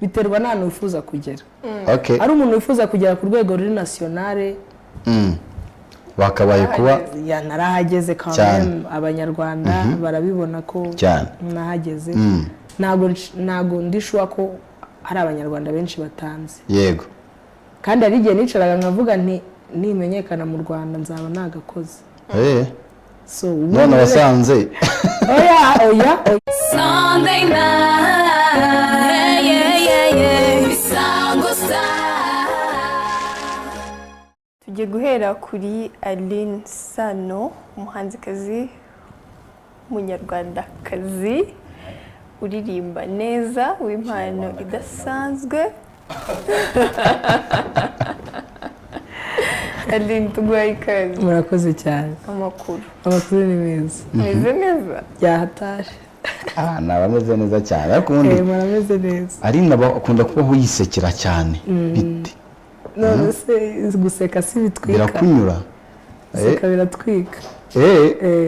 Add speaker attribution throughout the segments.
Speaker 1: biterwa n'ahantu wifuza kugera.
Speaker 2: Okay.
Speaker 1: Ari umuntu wifuza kugera ku rwego ruri nationale
Speaker 2: bakabaye kuba
Speaker 1: narahageze kandi abanyarwanda barabibona ko nahageze. Ntago ndishuwa ko hari abanyarwanda benshi batanze.
Speaker 2: Yego.
Speaker 1: Kandi ari igihe nicaraga nkavuga nti nimenyekana mu Rwanda nzaba nagakoze. So
Speaker 2: none wasanze
Speaker 1: oya
Speaker 3: Sunday night Isango Star.
Speaker 4: Tugiye guhera kuri Aline Sano, umuhanzikazi munyarwandakazi uririmba neza w'impano idasanzwe. Aline tuguhaye ikaze.
Speaker 1: Murakoze cyane. Amakuru ni meza.
Speaker 4: Meze neza?
Speaker 1: Byahatari.
Speaker 2: Nabameze neza cyane ariko ubundi
Speaker 1: murameze neza.
Speaker 2: Aline akunda kubaho yisekera cyane bite?
Speaker 1: None se guseka si bitwika.
Speaker 2: Birakunyura.
Speaker 1: Guseka biratwika.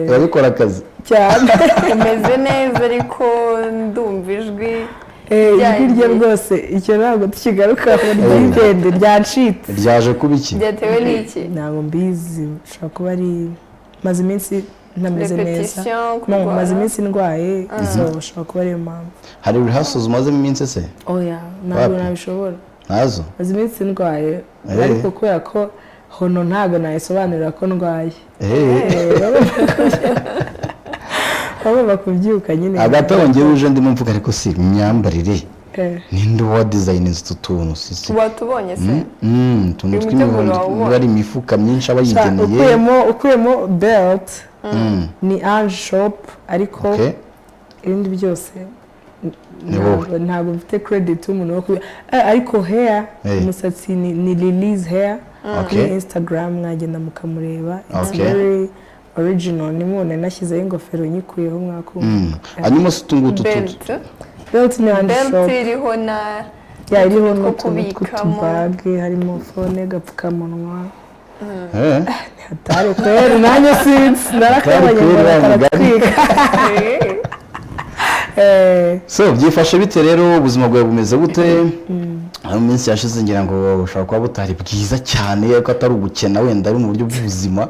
Speaker 2: Urabikora akazi
Speaker 1: cyane.
Speaker 4: Umeze neza ariko ndumva ijwi
Speaker 1: rye rwose icyo ntabwo tukigarukaho ry'igende ryacitse.
Speaker 2: Ryaje kuba iki?
Speaker 4: Byatewe n'iki?
Speaker 1: Ntabwo mbizi, ushobora kuba ari maze iminsi ntameze neza. Maze iminsi ndwaye, ushobora kuba ari impamvu.
Speaker 2: Hari rehearsals umaze iminsi se?
Speaker 1: Oya, ntabwo nabishobora.
Speaker 2: Nazo?
Speaker 1: Maze iminsi ndwaye, ariko kubera ko hono ntabwo nayisobanurira ko ndwaye. Baba kubyuka nyine.
Speaker 2: Hagati wongeye uje ndimo mvuga ariko si imyambarire. Ninde wa design tuntu sisi?
Speaker 4: Watubonye se?
Speaker 2: Tuntu tw'imihondo bari imifuka myinshi abayigeneye.
Speaker 1: Ukuyemo belt ni Ange Shop ariko ibindi byose ntabwo mfite credit umuntu wo ariko hair umusatsi ni Lily's hair kuri Instagram mwagenda mukamureba. It's very original. Nimone nashyizeho ingofero nyikuyeho mwakumva.
Speaker 2: Hanyuma se tungutu
Speaker 1: belt ni Ange Shop.
Speaker 4: Belt iriho na
Speaker 1: iriho no kubikamo harimo phone gapfukamunwa. Hatari kweri nanjye sinzi narakabanye baratwika.
Speaker 2: So byifashe bite rero ubuzima bwawe bumeze gute? Mu minsi yashize ngira ngo ushaka kuba butari bwiza cyane ko atari ugukena wenda ari mu buryo bw'ubuzima.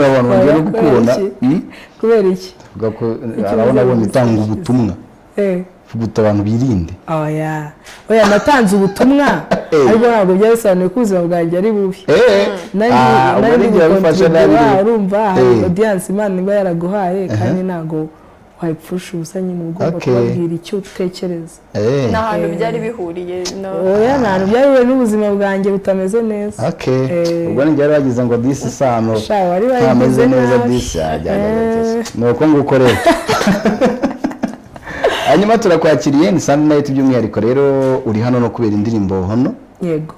Speaker 2: Abantu bagera gukubona
Speaker 1: kubera iki?
Speaker 2: Arabona abonye itanga ubutumwa vuguta abantu birinde.
Speaker 1: Oya natanze ubutumwa ariko ntabwo byasobanuye ko ubuzima bwanjye ari bubi. Urumva hari audience Imana iba yaraguhaye kandi ntabwo wayipfusha ubusa nyine ugomba kubabwira icyo utekereza.
Speaker 4: N'ahantu byari bihuriye
Speaker 1: oya ntabwo byari n'ubuzima bwanjye butameze neza.
Speaker 2: Ubwo ni byari bagize ngo disi Sano
Speaker 1: ntameze
Speaker 2: neza disi nuko nguko rero. Hanyuma turakwakiriye ni Sunday night by'umwihariko rero uri hano no kubera indirimbo Hono.
Speaker 1: Yego.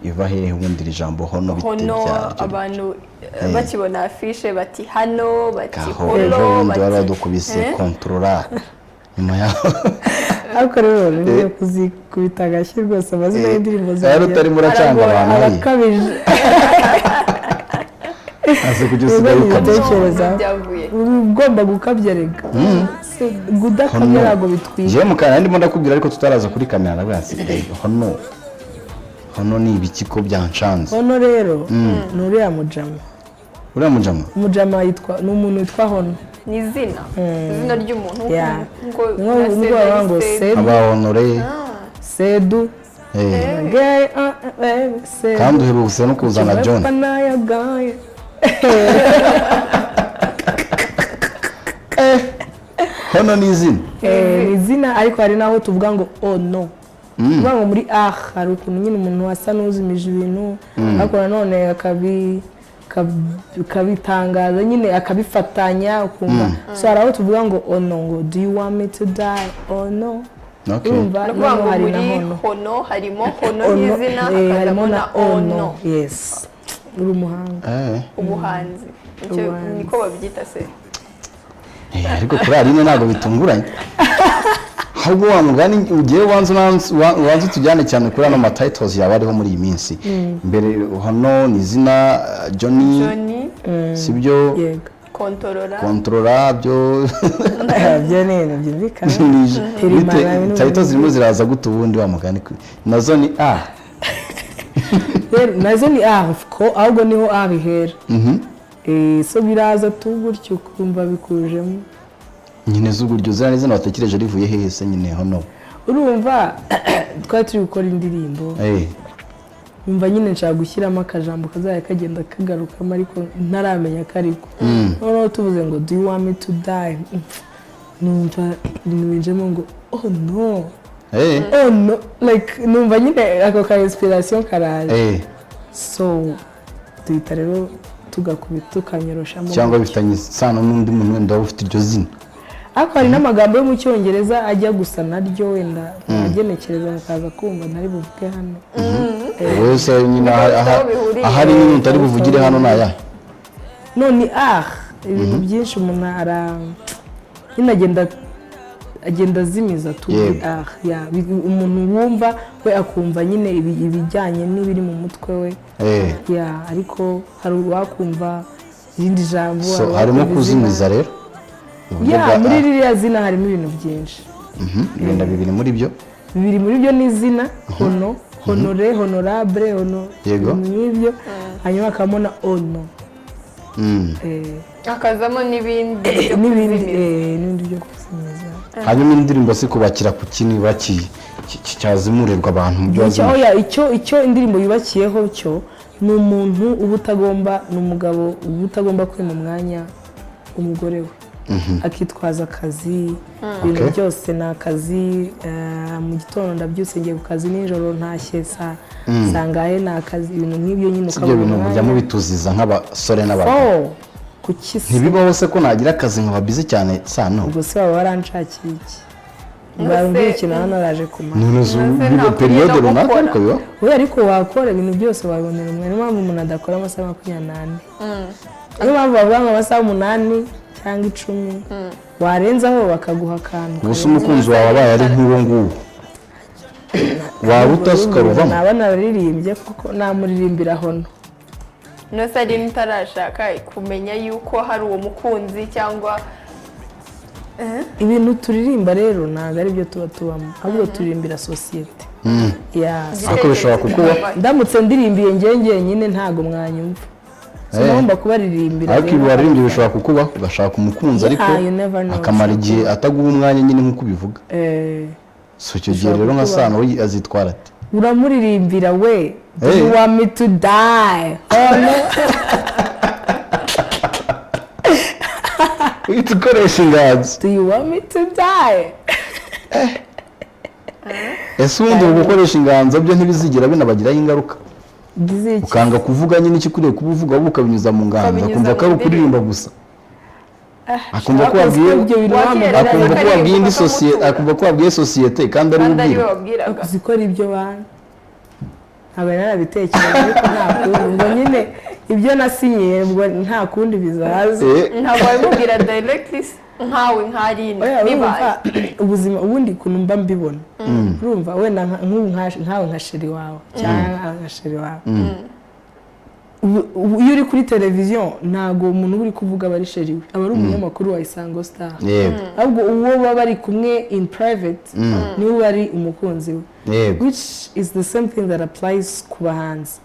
Speaker 2: Iva hehe ubundi ijambo Hono bite
Speaker 4: byaryo? Abantu bakibona afishe bati hano bati Hono
Speaker 2: bati baradukubise controller nyuma yaho.
Speaker 1: Ariko rero ni kuzikubita agashyi rwose amazina y'indirimbo zawe.
Speaker 2: Utari muracanga abantu
Speaker 1: arakabije.
Speaker 2: Ase kujusiga
Speaker 1: ukatekereza ugomba gukabya rega. Gudakabya ntabwo bitwika.
Speaker 2: Je mukana ndimo ndakubwira ariko tutaraza kuri kamera nabwasi Hono ni ibiki ko byanshanze.
Speaker 1: Hono rero ni uriya mujama.
Speaker 2: Uriya mujama?
Speaker 1: Umujama yitwa ni umuntu witwa Hono.
Speaker 4: Ni izina ry'umuntu
Speaker 1: ngo Sedu.
Speaker 2: Aba Honore.
Speaker 1: Sedu.
Speaker 2: Kandi uherutse no kuzana John. Hono ni izina.
Speaker 1: Ni izina ariko hari naho tuvuga ngo ono. Tuvuga ngo muri hari ukuntu nyine umuntu wasa n'uzimije ibintu ariko nanone akabitangaza nyine akabifatanya ukumva. So hari aho tuvuga ngo ono ngo do you want me to die or no?
Speaker 4: Urumva ngo hari na Hono harimo Hono n'izina
Speaker 1: harimo na ono. Yes. Uri umuhanga.
Speaker 4: Ubuhanzi niko babyita se.
Speaker 2: Ariko kuri Aline ntabwo bitunguranye. Ahubwo wa mugani ugiye wanze tujyane cyane kuri ano ma titles yawe ariho muri iyi minsi. Mbere Hono ni izina Johnny sibyo kontorora byo
Speaker 1: byo ni ibintu byumvikana
Speaker 2: tarito zirimo ziraza gute ubundi wa mugani nazo ni
Speaker 1: nazo ni ko ahubwo niho bihera so biraza tu gutyo ukumva bikujemo
Speaker 2: nyine z'uburyo zira neza nabatekereje rivuye hehe se nyine hano
Speaker 1: urumva twari turi gukora indirimbo umva nyine nshaka gushyiramo akajambo kazajya kagenda kagarukamo ariko ntaramenya ko ariko noneho tuvuze ngo do you want me to die numva binjemo ngo oh no like numva nyine ako ka inspiration karaje so duhita rero tugakubita tukanyoroshamo
Speaker 2: cyangwa bifitanye isano n'undi muntu wenda waba ufite iryo zina
Speaker 1: ariko hari n'amagambo yo mu cyongereza ajya gusa naryo wenda agenekereza mukaza kumva ntari buvuge hano
Speaker 2: wese nyine ahari nyine utari buvugire hano naya
Speaker 1: none ibintu byinshi umuntu nyine agenda azimiza umuntu wumva we akumva nyine ibijyanye n'ibiri mu mutwe we ariko hari uwakumva irindi jambo
Speaker 2: harimo kuzimiza rero
Speaker 1: muri ririya zina harimo ibintu byinshi
Speaker 2: ibintu bibiri muri byo
Speaker 1: ni izina honore honorable
Speaker 2: yego
Speaker 1: n'ibyo hanyuma hakabamo na ono
Speaker 4: hakazamo n'ibindi
Speaker 1: byo kuzimiza
Speaker 2: hanyuma indirimbo si kubakira ku kintu cyazimurirwa abantu mu byo
Speaker 1: icyo indirimbo yubakiyeho cyo ni umuntu uba utagomba ni umugabo uba utagomba kwima umwanya umugore we akitwaza akazi ibintu byose ni akazi mu gitondo ndabyutse ngiye ku kazi nijoro ntashye sangahe ni akazi ibintu nk'ibyo nyine
Speaker 2: ukabona ibyo bintu mujya mubituziza nk'abasore n'abagabo ntibibaho se ko nagira akazi nkaba bize cyane sano
Speaker 1: ubwo se baba baranshakiye iki barumviye ikintu hano araje kumara
Speaker 2: niyo periyode runaka ariko biba
Speaker 1: we ariko wakora ibintu byose wabonera umwe niyo mpamvu umuntu adakora amasaha 24 niyo mpamvu bavuga ngo amasaha 8 cyangwa 10 warenzaho bakaguha akantu
Speaker 2: gusa umukunzi wawe abaye ari nk'uwo nguwo waba utasukaruvamo
Speaker 1: naba naririmbye kuko namuririmbira hono
Speaker 4: nose ari ntarashaka kumenya yuko hari uwo mukunzi cyangwa
Speaker 1: ibintu turirimba rero ntabwo ari byo tuba tubamo ahubwo turirimbira sosiyete
Speaker 2: ariko bishobora kukuba
Speaker 1: ndamutse ndirimbiye njye nyine ntabwo mwanyumva sinagomba kubaririmbira
Speaker 2: ariko ibi waririmbye bishobora kukuba ugashaka umukunzi ariko akamara igihe ataguha umwanya nyine nk'uko ubivuga so icyo gihe rero nka sano we azitwara ati
Speaker 1: uramuririmbira we do you want me to die
Speaker 2: uhita ukoresha inganzo
Speaker 1: do you want me to die
Speaker 2: ese ubundi gukoresha inganzo byo ntibizigera binabagiraho ingaruka ukanga kuvuga nyine icyo ukwiye kuba uvuga ahubwo ukabinyuza mu nganzo akumva ko ari ukuririmba gusa akumva ko wabwiye indi sosiyete akumva ko wabwiye sosiyete kandi ari ubwira
Speaker 1: zikora ibyo bantu ntabwo narabitekereza ariko ntabwo nyine ibyo nasinyiye ubwo nta kundi bizaza
Speaker 4: ntabwo wabimubwira directly nkawe nkarine bibaye
Speaker 1: ubuzima ubundi kuntu mba mbibona urumva wenda nkawe nka sheri wawe cyangwa nka sheri wawe iyo uri kuri televiziyo ntabwo umuntu uri kuvuga aba ari sheri we aba ari umunyamakuru wa Isango Star ahubwo uwo baba bari kumwe in private niwe ari umukunzi we which is the same thing that applies ku bahanzi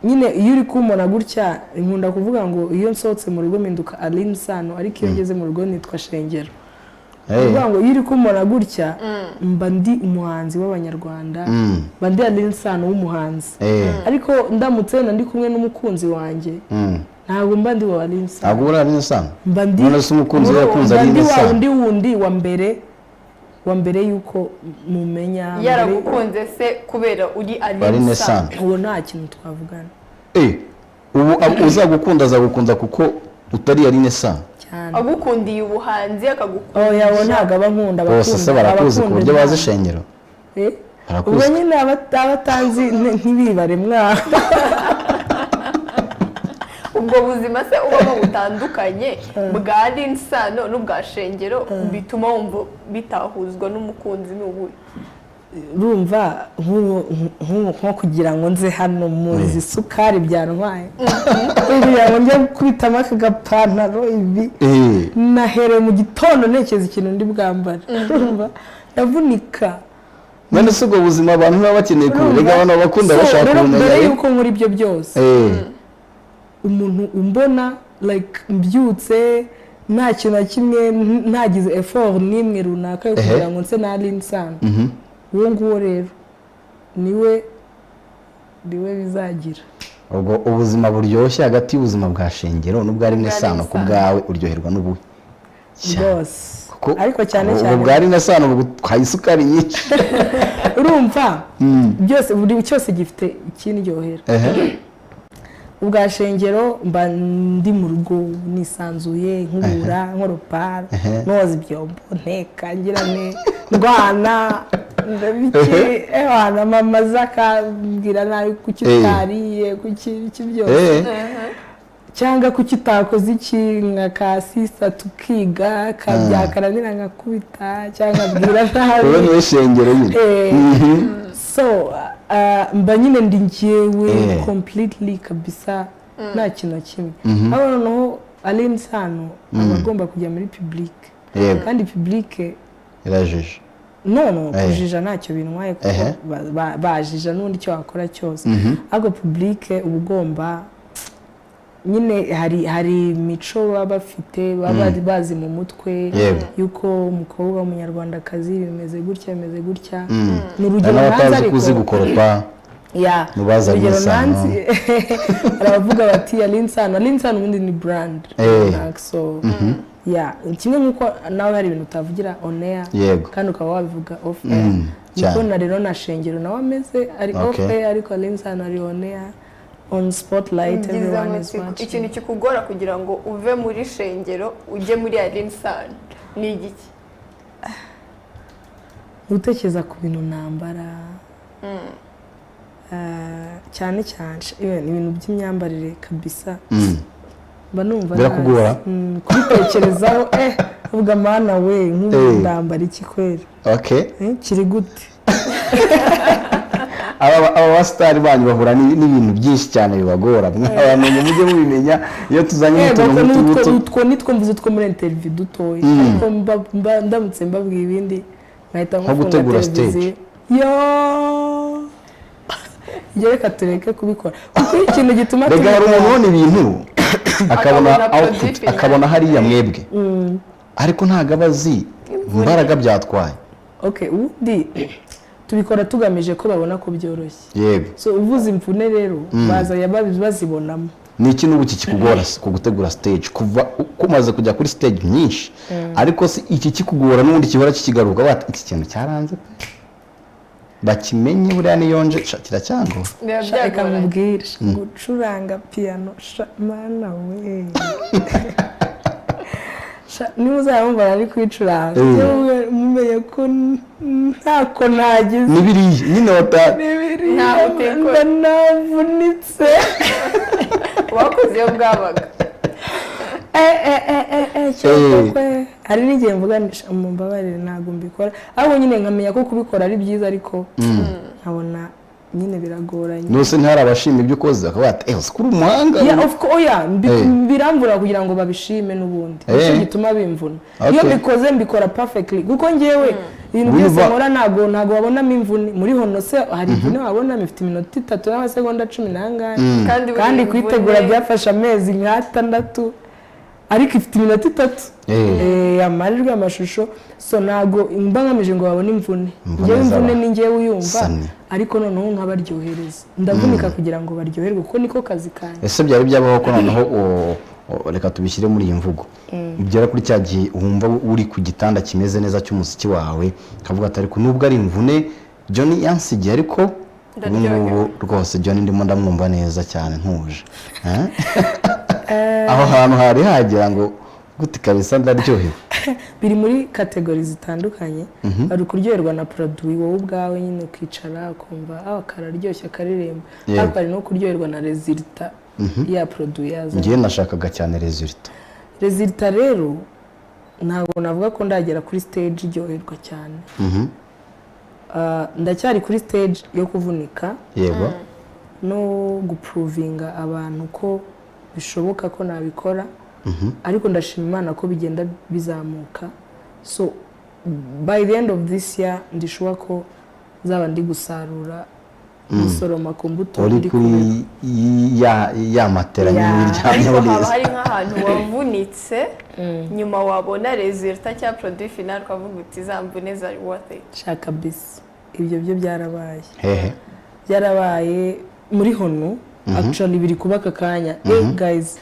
Speaker 1: nyine iyo uri kumubona gutya nkunda kuvuga ngo iyo nsohotse mu rugo mpinduka Aline Sano ariko iyo ngeze mu rugo nitwa Shengero kuvuga ngo iyo uri kumubona gutya mba ndi umuhanzi w'abanyarwanda mba ndi Aline Sano w'umuhanzi ariko ndamutse wenda ndi kumwe n'umukunzi wanjye ntabwo mba ndi wa Aline Sano
Speaker 2: ntabwo uri Aline Sano
Speaker 1: mba ndi
Speaker 2: umukunzi yakunze Aline Sano
Speaker 1: ndi wundi wa mbere yuko mumenya
Speaker 4: yaragukunze se kubera uri Aline Sano
Speaker 1: uwo nta kintu twavugana
Speaker 2: ubu uzagukunda azagukunda kuko utari Aline Sano
Speaker 4: agukundiye ubuhanzi akagukunda
Speaker 1: oya ntabwo aba nkunda
Speaker 2: bose se barakuzi ku buryo bazi Shengero
Speaker 1: ubwo nyine abatanzi ntibibare mwaho
Speaker 4: ubwo buzima se ubamo butandukanye bwa Aline Sano n'ubwa Shengero bituma wumva bitahuzwa n'umukunzi n'ubuhe
Speaker 1: urumva nko kugira ngo nze hano muzi isukari byantwaye kugira ngo njye gukubitamo aka gapantaro ibi nahereye mu gitondo ntekereza ikintu ndi bwambara urumva ndavunika
Speaker 2: none se ubwo buzima abantu baba bakeneye kurega abantu bakunda bashaka
Speaker 1: mbere
Speaker 2: kumenya
Speaker 1: yuko muri ibyo byose umuntu umbona like mbyutse nta kintu na kimwe ntagize effort n'imwe runaka yo kugira ngo nse na Linsana uwo nguwo rero niwe bizagira
Speaker 2: ubwo ubuzima buryoshye hagati y'ubuzima bwa Shengero n'ubwa Linsana ku bwawe uryoherwa n'ubuhe
Speaker 1: bose ariko cyane cyane
Speaker 2: ubwo bwa Linsana ubwo twayisukari nyinshi
Speaker 1: urumva byose buri cyose gifite ikindyohera ubwa Shengero mba ndi mu rugo nisanzuye nkubura nkoropara noza ibyombo nteka ngirane ndwana ndabiki ewana mama zakambwira nabi kuki utariye kuki byose cyangwa kuki utakoze iki nka kasisa tukiga kabyakananira nkakubita cyangwa abwira nabi
Speaker 2: wowe niwe Shengero nyine
Speaker 1: so mba nyine ndi njyewe completely kabisa nta kintu na kimwe aho noneho Linsana aba agomba kujya muri public kandi public
Speaker 2: irajije
Speaker 1: no kujija ntacyo bintwaye kuko bajija n'undi cyo wakora cyose ahubwo public uba ugomba nyine hari imico baba bafite baba bazi mu mutwe yuko umukobwa w'umunyarwandakazi bimeze gutya ni urugero nanze ariko
Speaker 2: kuzi gukoropa mubaza
Speaker 1: Linsana aravuga bati Linsana ubundi ni brand so kimwe nk'uko nawe hari ibintu utavugira on air kandi ukaba wabivuga off air niko na rero na Shengero nawe ameze ari off air ariko Linsana ari on air on spotlight everyone is watching.
Speaker 4: Ikintu kikugora kugira ngo uve muri Shengero ujye muri Linsana ni igiki?
Speaker 1: Utekereza ku bintu nambara cyane ibintu by'imyambarire kabisa mba numva
Speaker 2: birakugora
Speaker 1: kubitekerezaho uvuga mana we nk'ubu ndambara iki kwera kiri gute
Speaker 2: aba basitari banyu bahura n'ibintu byinshi cyane bibagora mwabamenye mujye mubimenya iyo tuzanye
Speaker 1: utwo nitwo mvuze two muri interview dutoya ariko ndamutse mbabwiye ibindi nkahita nko televiziyo reka tureke kubikora kuko ikintu gituma
Speaker 2: rega hari umuntu ubona ibintu akabona output akabona hariya mwebwe ariko ntago abazi imbaraga byatwaye
Speaker 1: ubundi tubikora tugamije ko babona ko byoroshye
Speaker 2: yego
Speaker 1: so uvuze imvune rero baza bazibonamo
Speaker 2: ni iki n'ubu kikugora ku gutegura stage kuva kumaze kujya kuri stage nyinshi ariko si iki kikugora n'ubundi kihora kikigaruka bati iki kintu cyaranze bakimenye buriya niyonje kiracyangora
Speaker 1: reka mubwire gucuranga piano mana we niba uzayumva ari kwicuranga mumenye ko ntako nagize
Speaker 2: n'ibiriya n'inota
Speaker 1: navunitse
Speaker 4: wakoze iyo bwabaga
Speaker 1: hari n'igihe mvuga mumbabarire ntabwo mbikora ahubwo nyine nkamenya ko kubikora ari byiza ariko nkabona nyine biragoranye
Speaker 2: nose ntihari abashima ibyo ukoze akaba ati kuri umuhanga
Speaker 1: biramvura kugira ngo babishime n'ubundi nicyo gituma bimvuna iyo mbikoze mbikora perfectly kuko ngewe ibintu byose nkora ntabwo wabonamo imvune muri hono se hari imvune wabona mifite iminota 3 n'amasegonda 10 nangahe kandi kwitegura byafashe amezi nk'atandatu ariko ifite iminota 3 amajwi amashusho so ntago mba ngamije ngo babone imvune ngewe imvune ni ngewe uyumva ariko noneho nkabaryohereza ndavunika kugira ngo baryoherwe kuko niko kazi kanjye
Speaker 2: ese byari byabaho ko noneho reka tubishyire muri iyi mvugo ugera kuri cya gihe wumva uri ku gitanda kimeze neza cy'umuziki wawe kavuga ati ariko nubwo ari imvune Johnny yansigiye ariko ubu rwose Johnny ndimo ndamwumva neza cyane ntuje aho hantu hari hagira ngo gute kabisa ndaryohewe
Speaker 1: biri muri kategori zitandukanye ari kuryoherwa na produit wowe ubwawe nyine ukicara ukumva kararyoshye akaririmba ariko ari no kuryoherwa na resultat ya produit yaza
Speaker 2: ngiye nashakaga cyane resultat
Speaker 1: rero ntabwo navuga ko ndagera kuri stage iryoherwa cyane ndacyari kuri stage yo kuvunika
Speaker 2: yego
Speaker 1: no guprovinga abantu ko bishoboka ko nabikora ariko ndashima Imana ko bigenda bizamuka so by the end of this year ndishuwa ko zaba ndi gusarura gusoroma ku mbuto
Speaker 2: uri kuri ya matera n'ibiryamye
Speaker 4: ariko haba
Speaker 2: neza
Speaker 4: hari nk'ahantu wavunitse nyuma wabona resulta cya produit final ukavuga uti zambune zari worth it.
Speaker 1: shaka bisi ibyo byo byarabaye
Speaker 2: hehe
Speaker 1: byarabaye muri hono actually biri kubaka kanya guys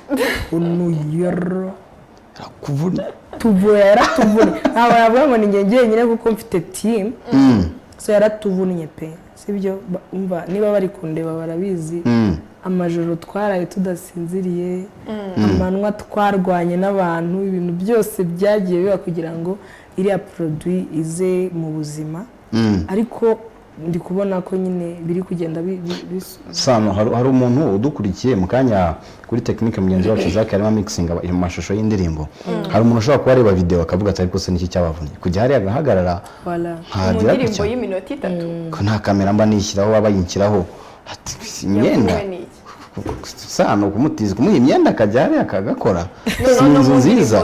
Speaker 1: hono yero
Speaker 2: kuvuna
Speaker 1: tuvura yaratuvunye aba yavuga ngo ni njye nyine kuko mfite team so yaratuvunnye pe sibyo umva niba bari kundeba barabizi amajoro twaraye tudasinziriye amanwa twarwanye n'abantu ibintu byose byagiye biba kugira ngo iriya produit ize mu buzima ariko ndi kubona ko nyine biri kugenda
Speaker 2: Sam hari umuntu udukurikiye mu kanya kuri technique mugenzi wacu Zaki arimo mixing mu mashusho y'indirimbo hari umuntu ushobora kuba areba video akavuga ati ariko se niki cyabavunnye kujya hari agahagarara
Speaker 4: mu ndirimbo y'iminota 3
Speaker 2: ko nta kamera mba nishyiraho abayinkiraho ati imyenda sano kumutiza kumuha imyenda akajya hari akagakora sinzi nziza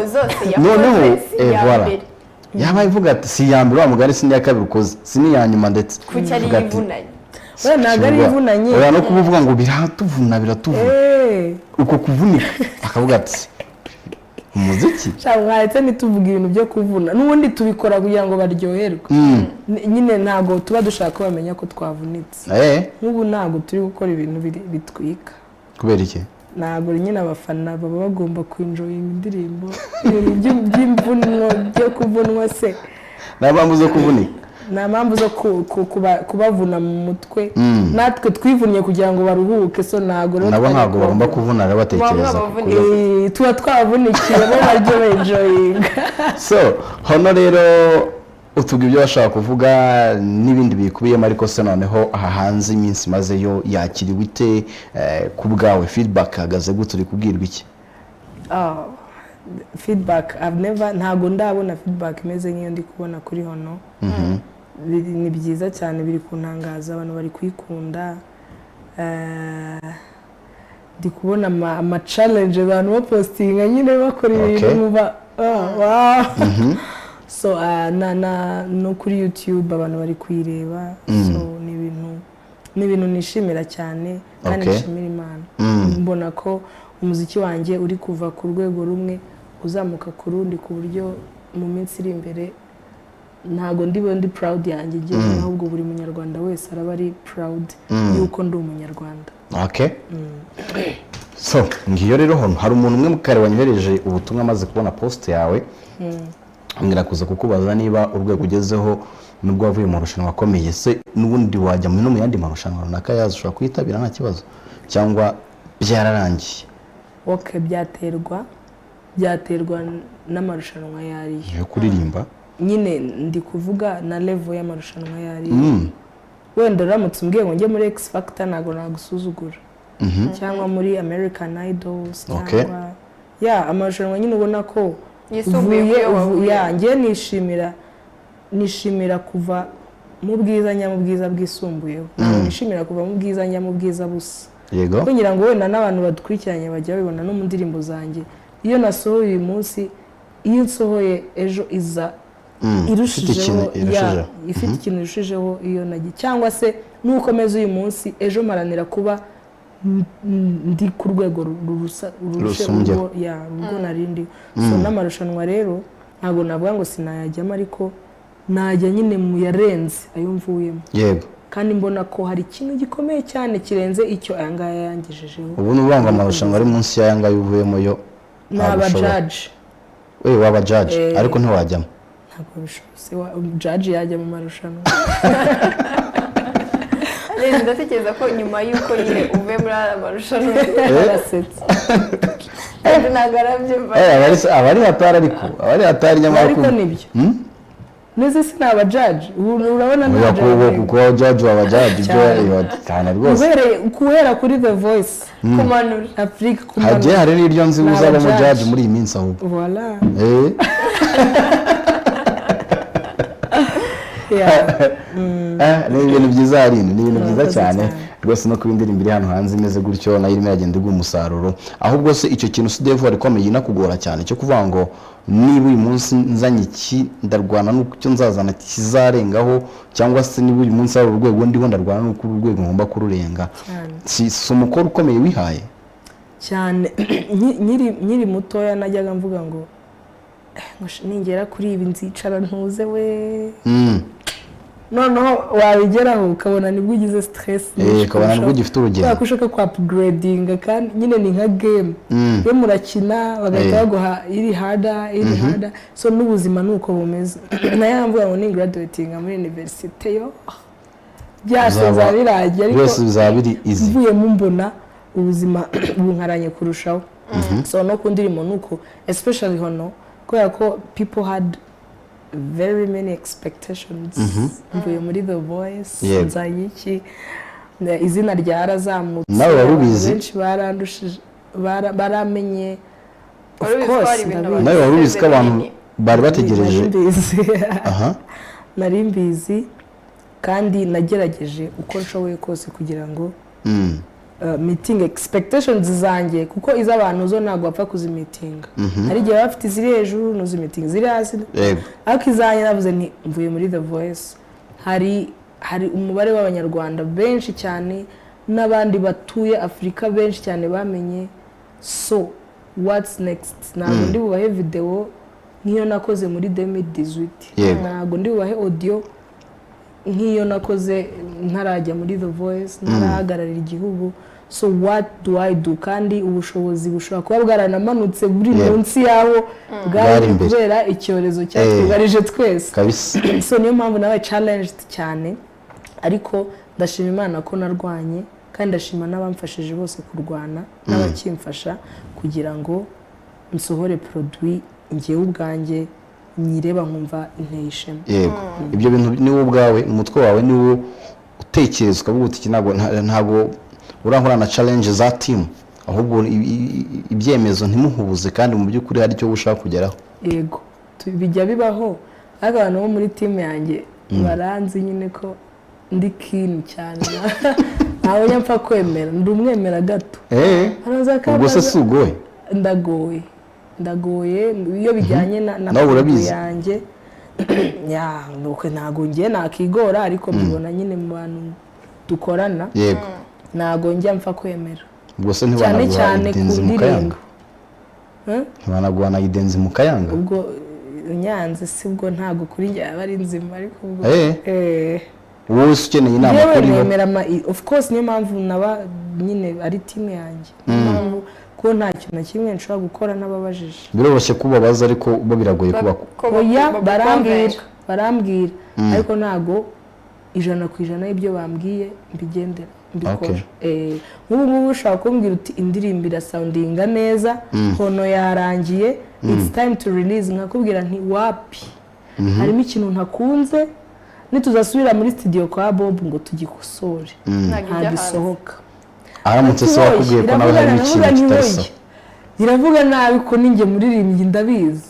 Speaker 2: noneho voilà yaba ivuga ati si yambere wa mugari sindi ya kabiri ukoze sini ya nyuma ndetse
Speaker 4: kuki ari ivunanye
Speaker 1: we ntago ari ivunanye
Speaker 2: oya no kuvuga ngo biratuvuna uko kuvunika akavuga ati umuziki
Speaker 1: cyangwa nituvuga ibintu byo kuvuna n'ubundi tubikora kugira ngo baryoherwe nyine ntago tuba dushaka bamenya ko twavunitse nk'ubu ntago turi gukora ibintu bitwika
Speaker 2: kubera iki
Speaker 1: ntago nyine abafana baba bagomba kwinjoyinga indirimbo ibintu by'imvunwa byo kuvunwa se
Speaker 2: nta mpamvu zo kuvunika
Speaker 1: nta mpamvu zo kubavuna mu mutwe natwe twivunnye kugira ngo baruhuke so ntago
Speaker 2: nabo ntago bagomba kuvuna rero batekereza
Speaker 1: tuba twavunikiye bo baryo benjoyinga
Speaker 2: so hano rero utubwira ibyo bashaka kuvuga n'ibindi bikubiyemo ariko se noneho aha hanze iminsi mazeyo yakiriwe ite ku bwawe feedback hagaze gute uri kubwirwa iki
Speaker 1: feedback ntago ndabona feedback imeze nk'iyo ndi kubona kuri hono ni byiza cyane biri kuntangaza abantu bari kwikunda ndi kubona ama challenge abantu bapostinga nyine bakora ibintu so no kuri YouTube abantu bari kwireba so ni ibintu nishimira cyane kandi nishimira Imana mbona ko umuziki wanjye uri kuva ku rwego rumwe uzamuka ku rundi ku buryo mu minsi iri imbere ntago ndi proud yanjye igihe ahubwo buri munyarwanda wese araba ari proud yuko ndi umunyarwanda
Speaker 2: so ngiyo rero hano hari umuntu umwe mukare wanyohereje ubutumwa amaze kubona post yawe ambwira kuza kukubaza niba urwego ugezeho nubwo wavuye mu rushanwa akomeye se n'ubundi wajya no mu yandi marushanwa runaka yazo ushobora kwitabira nta kibazo cyangwa byararangiye
Speaker 1: byaterwa n'amarushanwa yari
Speaker 2: yo kuririmba
Speaker 1: nyine ndi kuvuga na level y'amarushanwa yari wenda uramutse umbwiye ngo njye muri X Factor ntago nagusuzugura cyangwa muri American Idols cyangwa amarushanwa nyine ubona ko njye nishimira kuva mu bwiza nyamubwiza bwisumbuyeho nishimira kuva mu bwiza nyamubwiza busa kugira ngo wenda n'abantu badukurikiranye bajya babibona no mu ndirimbo zanjye iyo nasohoye uyu munsi iyo nsohoye ejo iza irushijeho ifite ikintu irushijeho iyo nagiye cyangwa se nukomeza uyu munsi ejo maranira kuba ndi ku rwego urusheho urwo narindi so n'amarushanwa rero ntabwo navuga ngo sinayajyamo ariko najya nyine mu yarenze ayo mvuyemo
Speaker 2: yego
Speaker 1: kandi mbona ko hari ikintu gikomeye cyane kirenze icyo aya ngaya yangejejeho
Speaker 2: ubu n'ubanga amarushanwa ari munsi y'aya ngaya uvuyemo yo
Speaker 1: n'aba judge
Speaker 2: waba judge ariko ntiwajyamo
Speaker 1: ntabwo bishobotse judge yajya mu marushanwa
Speaker 4: ndatekereza ko nyuma y'uko nyine uvuye muri aya marushanwa
Speaker 1: arasetse
Speaker 4: ntabwo arabyumva
Speaker 2: abari hatari abari hatari nyamara
Speaker 1: ariko nibyo neze sinaba judge urabona na
Speaker 2: judge kuko judge waba judge ibyo cyane rwose
Speaker 1: kuhera kuri The Voice
Speaker 4: kumanura
Speaker 1: Afrique
Speaker 2: hagiye hari n'iryo nzi uzaba mu judge muri iyi minsi ahubwo
Speaker 1: voilà
Speaker 2: ni ibintu byiza Aline, ni ibintu byiza
Speaker 1: Murakoze
Speaker 2: cyane
Speaker 1: cyane.
Speaker 2: rwose no kuba indirimbo iri hano hanze imeze gutyo nayo irimo iragenda igwa umusaruro. Ahubwo se icyo kintu si devoir ikomeye inakugora cyane cyo kuvuga ngo niba uyu munsi nzanye iki ndarwana n'icyo nzazana kizarengaho, cyangwa se niba uyu munsi ari urwego ndiho ndarwana n'uko urwego ngomba kururenga. Si umukoro ukomeye wihaye
Speaker 1: cyane. Nyiri mutoya najyaga mvuga ngo ningera kuri ibi nzicara ntuze we. Noneho wabigeraho ukabona nibwo ugize stress
Speaker 2: ukabona nibwo ugifite urugendo
Speaker 1: kuko ushaka kwa upgrading kandi nyine ni nka game yo murakina bagahita baguha iri harder so n'ubuzima nuko bumeze. Nayo mvuga ngo ni graduating muri university yo byasoza biragiye ariko
Speaker 2: byose bizaba biri easy
Speaker 1: mvuye mu mbona ubuzima bunkaranye kurushaho. So no kundirimo nuko especially hono kubera ko people had very many expectations. Mvuye muri The Voice nzanye iki izina ryarazamutse
Speaker 2: nawe warubizi
Speaker 1: benshi barandushije baramenye
Speaker 4: of course
Speaker 2: nawe warubizi ko abantu bari bategereje.
Speaker 1: Nari mbizi kandi nagerageje uko nshoboye kose kugira ngo meeting expectations zanjye kuko iz'abantu zo ntabwo bapfa kuzimeetinga. Hari igihe bafite iziri hejuru n'uzi meeting ziri hasi ariko izanjye navuze nti mvuye muri The Voice hari umubare w'abanyarwanda benshi cyane n'abandi batuye Afurika benshi cyane bamenye. So what's next? Ntabwo ndi bubahe video nk'iyo nakoze muri 2018, ntabwo ndi bubahe audio nk'iyo nakoze ntarajya muri The Voice ntarahagararira igihugu. So what do I do? Kandi ubushobozi bushobora kuba bwaranamanutse buri munsi yaho bwari kubera icyorezo cyatwigarije twese kabisa. So niyo mpamvu nawe challenged cyane ariko ndashima Imana ko narwanye kandi ndashima n'abamfashije bose kurwana n'abakimfasha kugira ngo nsohore produit ngewe ubwanjye nyireba nkumva inteye ishema.
Speaker 2: Yego ibyo bintu ni wowe ubwawe umutwe wawe ni wo utekereza ukavuga uti ntago urankora na challenge za team ahubwo ibyemezo ntimuhubuze kandi mu by'ukuri hari icyo ushaka kugeraho.
Speaker 1: Yego bijya bibaho ariko abantu bo muri team yanjye baranzi nyine ko ndi keen cyane ntawe nyapfa kwemera ndi umwemera gato.
Speaker 2: Ubwo se si ugoye?
Speaker 1: Ndagoye iyo bijyanye na
Speaker 2: urabizi
Speaker 1: yanjye nuko ntago ngiye nakigora ariko mbibona nyine mu bantu dukorana.
Speaker 2: Yego
Speaker 1: ntago njya mpfa kwemera.
Speaker 2: Ubwo se ntibanaguha idenzi mu kayanga? Ntibanaguha idenzi mu kayanga?
Speaker 1: Ubwo nyanze si bwo ntago kuri njye aba ari nzima ariko ubwo
Speaker 2: wowe ukeneye inama kuri
Speaker 1: bo. Of course niyo mpamvu naba nyine ari team yanjye. Niyo ko nta kintu na kimwe nshobora gukora n'ababajije.
Speaker 2: Biroroshye kubabaza ariko bo biragoye kuba
Speaker 1: barambwira ariko ntago 100% y'ibyo bambwiye mbigendera mbikora. Nk'ubu ushaka kumbwira uti indirimbo irasoundinga neza hono yarangiye it's time to release nkakubwira nti wapi harimo ikintu ntakunze nituzasubira muri studio kwa Bob ngo tugikosore ntagisohoka.
Speaker 2: Aramutse se wakubwiye ko nawe hari ikintu kitariso
Speaker 1: iravuga nabi ko ninjye muririmbyi ndabizi.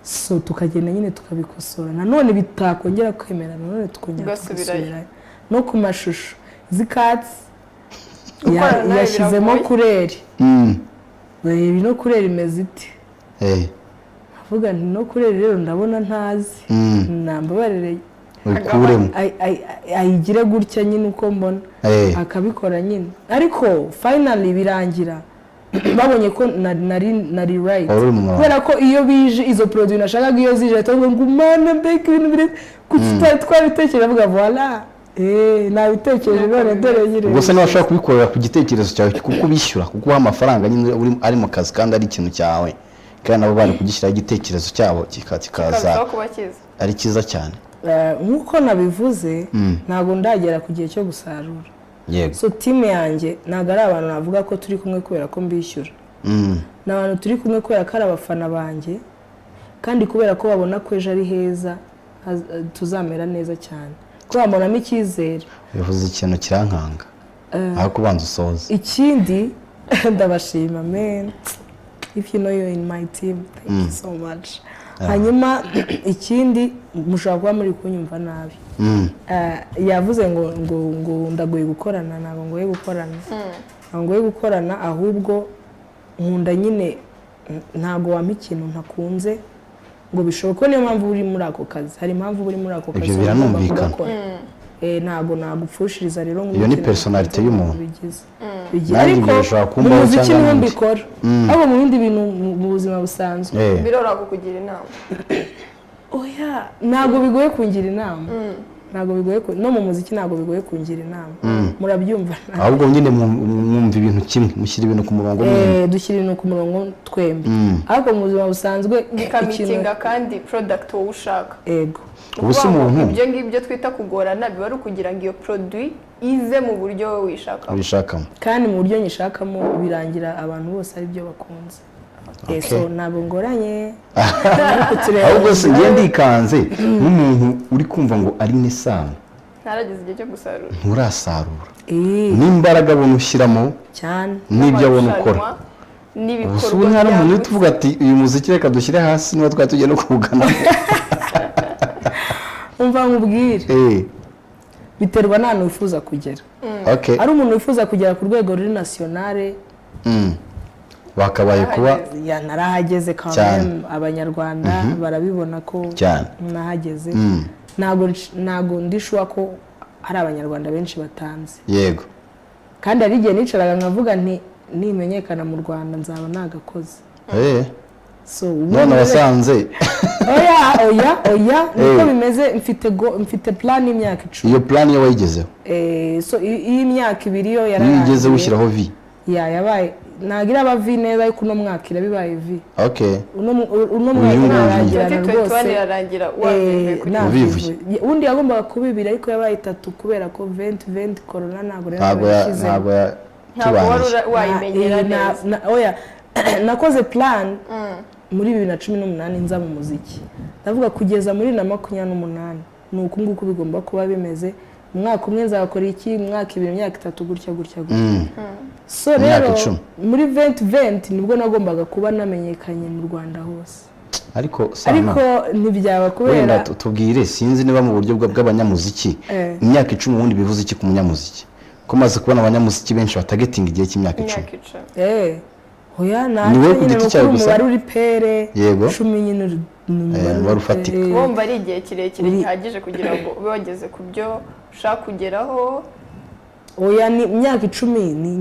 Speaker 1: So tukagenda nyine tukabikosora nanone bitakongera kwemera nanone tukongera gusubira no ku mashusho zikatsi yashyizemo kureri ibi no kureri imeze iti avuga nti no kureri rero ndabona ntazi nambabarire ayigire gutya nyine uko mbona akabikora nyine ariko finally birangira babonye ko nari right kubera ko iyo bije izo produit nashakaga iyo zije atavuga ngo umane mbeke ibintu bire kuki twabitekereje avuga voilà nabitekereje none dore nyine.
Speaker 2: Ubwo se nashaka kubikorera ku gitekerezo cyawe kuko bishyura kuko amafaranga nyine uri ari mu kazi kandi ari ikintu cyawe kandi nabo bari kugishyira igitekerezo cyabo kikaza ari cyiza cyane.
Speaker 1: Nkuko nabivuze ntago ndagera ku gihe cyo gusarura. So team yanjye ntago ari abantu navuga ko turi kumwe kubera ko mbishyura. N'abantu turi kumwe kubera ko ari abafana banjye kandi kubera ko babona ko ejo ari heza tuzamera neza cyane ko bambonamo icyizere.
Speaker 2: Bivuze ikintu kirankanga aho kubanza usoza.
Speaker 1: Ikindi ndabashima man if you know you're in my team thank you so much. hanyuma ikindi mushobora kuba muri kunyumva nabi yavuze ngo ndagoye gukorana ntabwo ngoye gukorana ahubwo nkunda nyine ntabwo wampa ikintu ntakunze ngo bishoboke niyo mpamvu uri muri ako kazi hari impamvu uri muri ako kazi
Speaker 2: ibyo biranumvikana
Speaker 1: ntabwo nagupfushiriza rero
Speaker 2: iyo ni personality y'umuntu
Speaker 1: ariko mu muziki niho mbikora ahubwo mu bindi bintu mu buzima busanzwe
Speaker 4: birora kukugira inama
Speaker 1: oya ntabwo bigoye kungira inama ntabwo bigoye no mu muziki ntabwo bigoye kungira inama murabyumva
Speaker 2: ahubwo nyine mwumva ibintu kimwe mushyira ibintu ku murongo
Speaker 1: dushyira ibintu ku murongo twembi ariko mu buzima busanzwe
Speaker 4: ikamitinga kandi product wowe ushaka
Speaker 1: ego
Speaker 2: ubu si umuntu
Speaker 4: ibyo ngibyo twita kugorana biba ari ukugira ngo iyo produit ize mu buryo wowe wishakamo
Speaker 1: kandi mu buryo nyishakamo birangira abantu bose ari byo bakunze so ntabwo ngoranye
Speaker 2: ahubwo se ngiye ndikanze nk'umuntu uri kumva ngo ari n'isano
Speaker 4: ntarageze igihe cyo gusarura
Speaker 2: nturasarura n'imbaraga abona ushyiramo
Speaker 1: cyane
Speaker 2: n'ibyo abona ukora ubu hari umuntu uri tuvuga ati uyu muziki reka dushyire hasi niba twari tugiye no kuwugana
Speaker 1: umva nkubwire biterwa n'ahantu wifuza kugera ari umuntu wifuza kugera ku rwego ruri nasiyonale
Speaker 2: bakabaye kuba
Speaker 1: narahageze kandi abanyarwanda barabibona ko nahageze ntabwo ndishuwa ko hari abanyarwanda benshi batanze
Speaker 2: yego
Speaker 1: kandi hari igihe nicaraga nkavuga nti nimenyekana mu Rwanda nzaba nagakoze
Speaker 2: none wasanze
Speaker 1: oya niko bimeze mfite plan y'imyaka 10
Speaker 2: iyo plan yo wayigezeho
Speaker 1: iyi myaka 2 yo yararangiye
Speaker 2: yigeze ushyiraho vi
Speaker 1: yabaye nagira abavi neza ariko no mwaka irabibaye vi uno mwaka
Speaker 4: narangirana rwose
Speaker 1: undi yagombaga kubibira ariko yabaye 3 kubera ko 2020 corona ntabwo yashize
Speaker 4: ntabwo wayimenyera neza
Speaker 1: oya nakoze plan muri 2018 nza mu muziki ndavuga kugeza muri 2028 nuko nguko bigomba kuba bimeze umwaka umwe nzakora iki mwaka 2 myaka 3 gutya so rero muri 2020 nibwo nagombaga kuba namenyekanye mu Rwanda hose ariko ntibyaba kubera
Speaker 2: tubwire sinzi niba mu buryo bw'abanyamuziki imyaka 10 ubundi bivuze iki ku munyamuziki ko maze kubona abanyamuziki benshi batagetinga igihe cy'imyaka 10
Speaker 1: oya niwe ku giti cyawe gusa umubare uri pere 10 nyine
Speaker 2: wari ufatika
Speaker 4: wumva ari igihe kirekire gihagije kugira ngo ube wageze ku byo ushaka kugeraho
Speaker 1: oya ni imyaka 10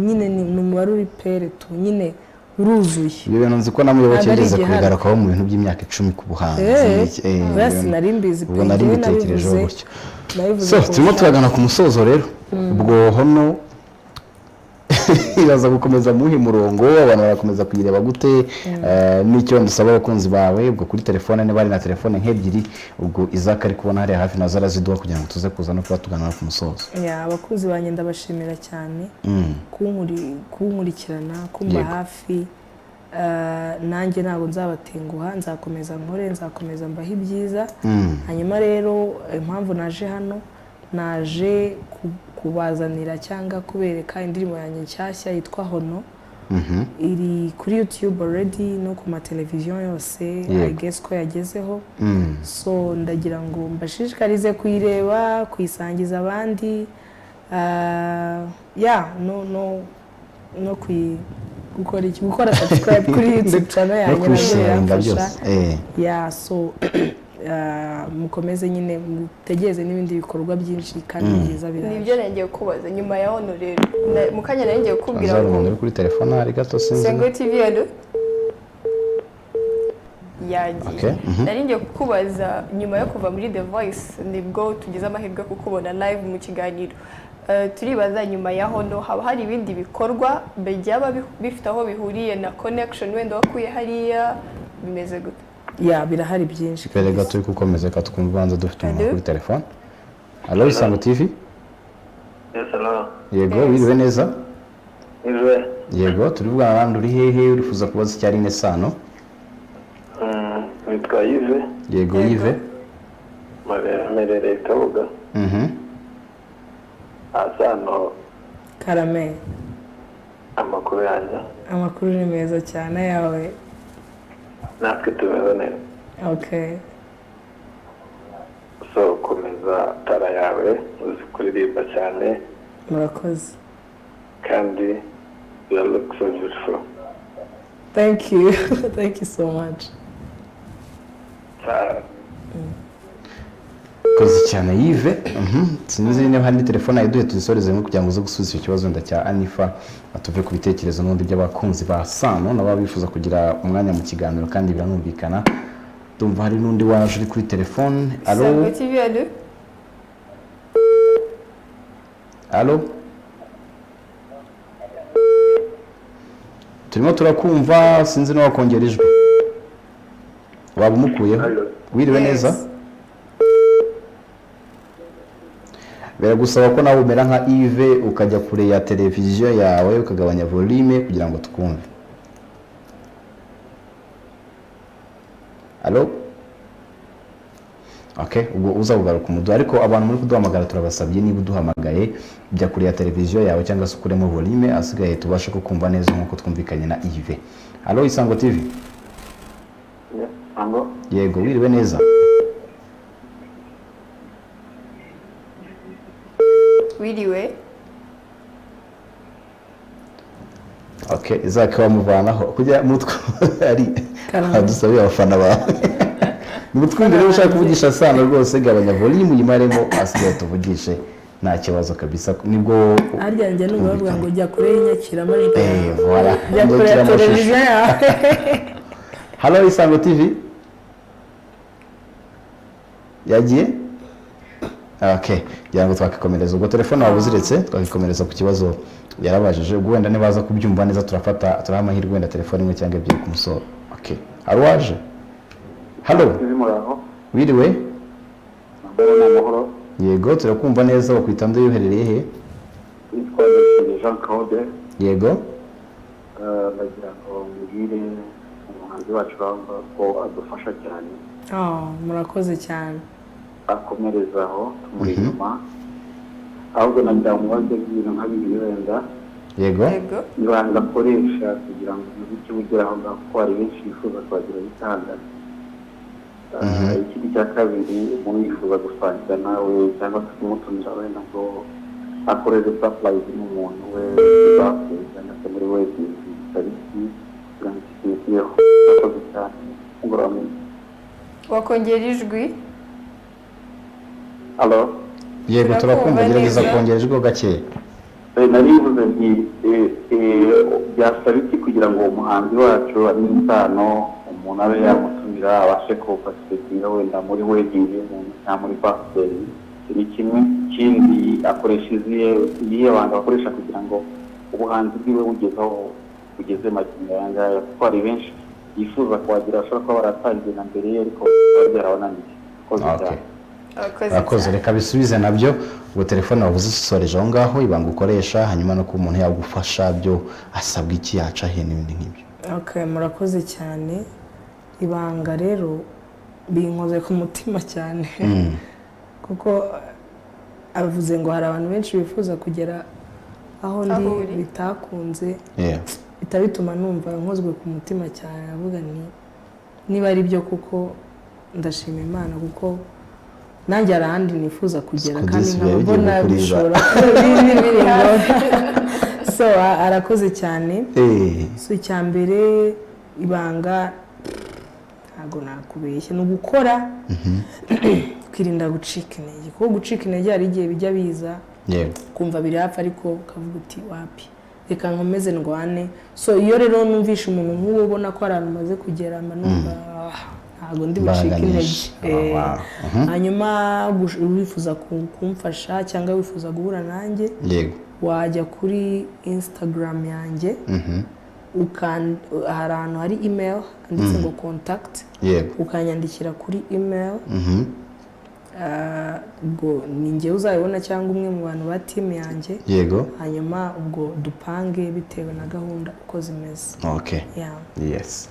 Speaker 1: nyine ni umubare uri pere tu nyine uruzuye
Speaker 2: ibyo bintu nzi ko namuyoboke yageze kubigarukaho mu bintu by'imyaka 10 ku buhanzi
Speaker 1: nari mbizi
Speaker 2: ubwo nari mbitekerejeho gutyo so turimo turagana ku musozo rero ubwo hono iraza gukomeza muhi murongo abantu barakomeza kuyireba gute n'icyo ndasaba abakunzi bawe ubwo kuri telefone ne bari na telefone nk'ebyiri ubwo izaka ari kubona hari hafi na zaraziduha kugira ngo tuze kuza no kuba tuganira ku musozo
Speaker 1: abakunzi banye ndabashimira cyane kunkurikirana kumba hafi nanjye ntabwo nzabatenguha nzakomeza nkore nzakomeza mbaho ibyiza hanyuma rero impamvu naje hano naje kubazanira cyangwa kubereka indirimbo yanjye nshyashya yitwa Hono iri kuri YouTube already no ku mateleviziyo yose I guess ko yagezeho so ndagira ngo mbashishikarize kuyireba kuyisangiza abandi no gukora subscribe kuri YouTube channel yanjye nabyo so mukomeze nyine mutegeze n'ibindi bikorwa byinshi kandi byiza biraje
Speaker 4: nibyo ngiye kubaza nyuma ya Hono rero mukanya ngiye kubwira
Speaker 2: ngo kuri telefone hari gato sinzi
Speaker 4: Sengo TV allo yagiye nari ngiye kukubaza nyuma yo kuva muri The Voice nibwo tugize amahirwe kukubona live mu kiganiro turibaza nyuma ya Hono haba hari ibindi bikorwa byaba bifite aho bihuriye na connection wenda wakuye hariya bimeze gute
Speaker 1: birahari byinshi
Speaker 2: mbere gato turi gukomeza ka twumvanza dufite umuntu kuri telefone allo Isango TV
Speaker 5: yes hello
Speaker 2: yego wiriwe neza
Speaker 5: wiriwe
Speaker 2: yego turivuga abandi uri hehe urifuza kubaza icyari nesano
Speaker 5: witwa Yves
Speaker 2: yego Yves
Speaker 5: merere Kabuga asano
Speaker 1: Karame
Speaker 5: amakuru yanjye
Speaker 1: amakuru ni meza cyane yawe
Speaker 5: natwe tumeze neza
Speaker 1: Okay.
Speaker 5: so komeza tara yawe uzi kuririmba cyane
Speaker 1: Murakoze.
Speaker 5: kandi you look so beautiful.
Speaker 1: Thank you. Thank you so much.
Speaker 2: koze cyane Yves. Sinzi niba hari telefone yaduhe tuzisoreze nko kugira ngo uze gusubiza icyo kibazo nda cya Anifa atuve ku bitekerezo n'undi by'abakunzi ba Sano nabo bifuza kugira umwanya mu kiganiro kandi biranumvikana. Tumva hari n'undi waje uri kuri telefone. Allo.
Speaker 4: Isango TV allo.
Speaker 2: Allo. Turimo turakumva sinzi no wakongera ijwi. Waba umukuyeho? Wiriwe neza? Biragusaba ko nawe umera nka Yves ukajya kure ya televiziyo yawe ukagabanya volume kugira ngo tukumve. Allo? Okay, ubwo uza kugaruka umudu ariko abantu muri kuduhamagara turabasabye niba uduhamagaye bya kure ya televiziyo yawe cyangwa se ukuremo volume asigaye tubashe kukumva neza nkuko twumvikanye na Yves. Allo Isango TV?
Speaker 5: Ango
Speaker 2: Yego, wiriwe neza?
Speaker 4: Wiriwe.
Speaker 2: Okay, izaka wamuvanaho kujya mutwe ari adusabiye abafana bawe. Mutwe rero ushaka kuvugisha Sano rwose gabanya volume uyimaremo asigaye tuvugishe nta kibazo kabisa nibwo
Speaker 1: Harya njye numva bavuga ngo jya kure y'inyakirama
Speaker 2: voilà.
Speaker 1: jya kure ya televiziyo yawe.
Speaker 2: Hello Isango TV. Yagiye? Okay, ngira ngo twakikomereza ubwo telefone wawe uziretse twakikomereza ku kibazo yarabajije ubwo wenda nibaza kubyumva neza turamahirwe wenda telefone imwe cyangwa ebyiri ku musoro. Okay. Arwaje? Hello. Wiriwe?
Speaker 5: amahoro.
Speaker 2: Yego turakumva neza bakwita ndo yuherereye he?
Speaker 5: Yitwa Jean Claude.
Speaker 2: Yego.
Speaker 5: Bagira ngo mbwire umuhanzi wacu ko adufasha cyane.
Speaker 1: Murakoze cyane.
Speaker 5: Akomerezaho tumuri inyuma ahubwo nagira ngo mubaze ibintu nka bibiri wenda.
Speaker 2: Yego.
Speaker 4: Yego.
Speaker 5: Ibanga akoresha kugira ngo umuziki ugeraho ko hari benshi bifuza kubagira bitanga. Ikindi cya kabiri umuntu yifuza gusangira nawe cyangwa se kumutumira wenda ngo akoreze surprise n'umuntu we bakuye cyangwa se muri we tariki kugira akoze cyane ngororamubiri.
Speaker 4: Wakongera ijwi?
Speaker 5: Allo?
Speaker 2: Yego turakumva gerageza kongera ijwi gakeya.
Speaker 5: Narivuze nti byasaba iki kugira ngo umuhanzi wacu Sano umuntu abe yamutumira abashe kuparticipatinga wenda muri wedding y'umuntu cyangwa muri birthday ni kimwe. Ikindi akoresha izihe banga akoresha kugira ngo ubuhanzi bwiwe bugeze magingo yangaya kuko hari benshi yifuza kuhagira bashobora kuba baratangiye na mbere ye ariko byarabananiye.
Speaker 2: Akoze reka bisubize nabyo ubwo telefone wavuze usoreje aho ngaho ibanga ukoresha hanyuma no ku muntu yagufasha byo asabwa iki yaca he n'ibindi nk'ibyo.
Speaker 1: Okay, murakoze cyane. Ibanga rero binkoze ku mutima cyane kuko avuze ngo hari abantu benshi bifuza kugera aho ndi bitakunze bitabituma numva nkozwe ku mutima cyane avuga niba ari byo kuko ndashima Imana kuko nanjye arahandi nifuza kugera kandi nkabona bishobora so arakoze cyane. So icya mbere ibanga ntabwo nakubeshya ni ugukora ukirinda gucika intege kuko gucika intege hari igihe bijya biza kumva biri hafi ariko ukavuga uti wapi reka nkomeze ndwane. So iyo rero numvisha umuntu nk'uwo ubona ko hari ahantu umaze kugera numva ntabwo ndi bucika intege. Hanyuma wifuza kumfasha cyangwa wifuza guhura nanjye wajya kuri Instagram yanjye hari ahantu hari email handitse ngo contact ukanyandikira kuri email ubwo ni njye uzayibona cyangwa umwe mu bantu ba team yanjye. Hanyuma ubwo dupange bitewe na gahunda uko zimeze.
Speaker 2: Okay. Yes.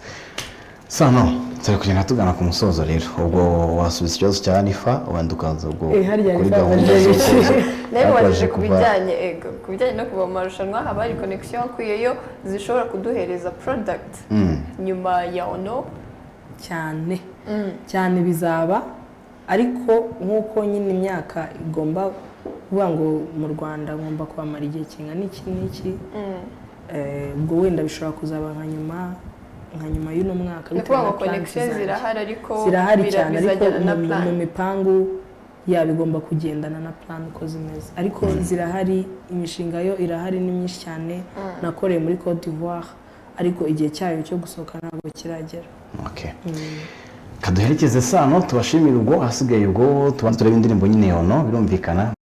Speaker 2: Sano turi kugenda tugana ku musozo rero ubwo wasubiza ikibazo cya Anifa wenda ukaza ubwo kuri gahunda
Speaker 4: nabaje ku bijyanye no kuva mu marushanwa haba hari connection akuyeyo zishobora kuduhereza product nyuma ya ono
Speaker 1: cyane cyane bizaba ariko nk'uko nyine imyaka igomba kuvuga ngo mu Rwanda ngomba kwamara igihe kingana iki n'iki ubwo wenda bishobora kuzaba nka nyuma y'uno mwaka
Speaker 4: bitewe na connection zirahari ariko
Speaker 1: zirahari cyane ariko
Speaker 4: bizajyana na
Speaker 1: mu
Speaker 4: plan
Speaker 1: mipangu bigomba kugendana na plan uko zimeze ariko zirahari imishinga yo irahari ni myinshi cyane nakoreye muri Côte d'Ivoire ariko igihe cyayo cyo gusohoka ntabwo kiragera.
Speaker 2: Okay. Kaduherekeze Sano tubashimira ubwo hasigaye ubwo tubanze turebe indirimbo nyine yono birumvikana